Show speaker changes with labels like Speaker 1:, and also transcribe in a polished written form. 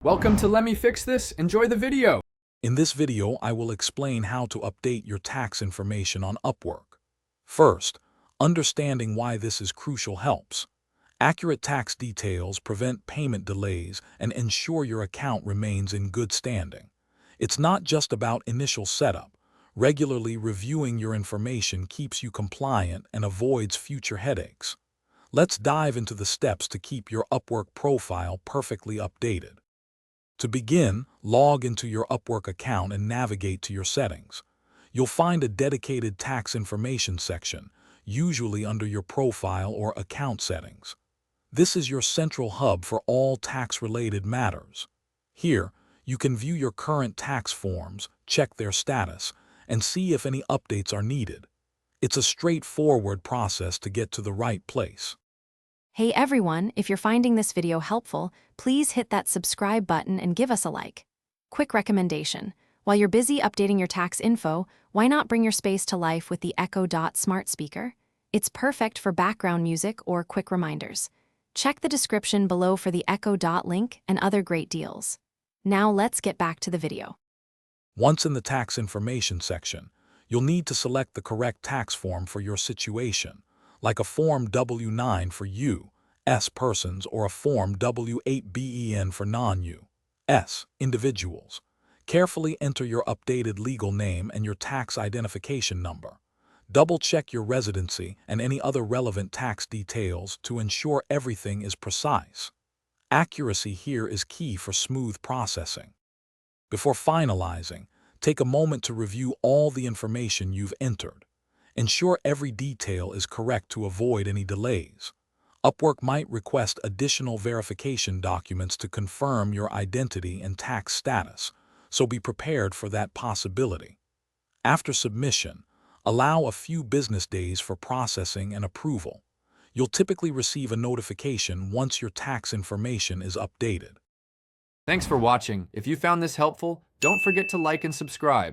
Speaker 1: Welcome to Let Me Fix This. Enjoy the video.
Speaker 2: In this video, I will explain how to update your tax information on Upwork. First, understanding why this is crucial helps. Accurate tax details prevent payment delays and ensure your account remains in good standing. It's not just about initial setup. Regularly reviewing your information keeps you compliant and avoids future headaches. Let's dive into the steps to keep your Upwork profile perfectly updated. To begin, log into your Upwork account and navigate to your settings. You'll find a dedicated tax information section, usually under your profile or account settings. This is your central hub for all tax-related matters. Here, you can view your current tax forms, check their status, and see if any updates are needed. It's a straightforward process to get to the right place.
Speaker 3: Hey everyone, if you're finding this video helpful, please hit that subscribe button and give us a like. Quick recommendation: while you're busy updating your tax info, why not bring your space to life with the Echo Dot smart speaker? It's perfect for background music or quick reminders. Check the description below for the Echo Dot link and other great deals. Now let's get back to the video.
Speaker 2: Once in the tax information section, you'll need to select the correct tax form for your situation, like a Form W-9 for U.S. persons or a Form W-8BEN for non-U.S. individuals. Carefully enter your updated legal name and your tax identification number. Double-check your residency and any other relevant tax details to ensure everything is precise. Accuracy here is key for smooth processing. Before finalizing, take a moment to review all the information you've entered. Ensure every detail is correct to avoid any delays. Upwork might request additional verification documents to confirm your identity and tax status, so be prepared for that possibility. After submission, allow a few business days for processing and approval. You'll typically receive a notification once your tax information is updated.
Speaker 1: Thanks for watching. If you found this helpful, don't forget to like and subscribe.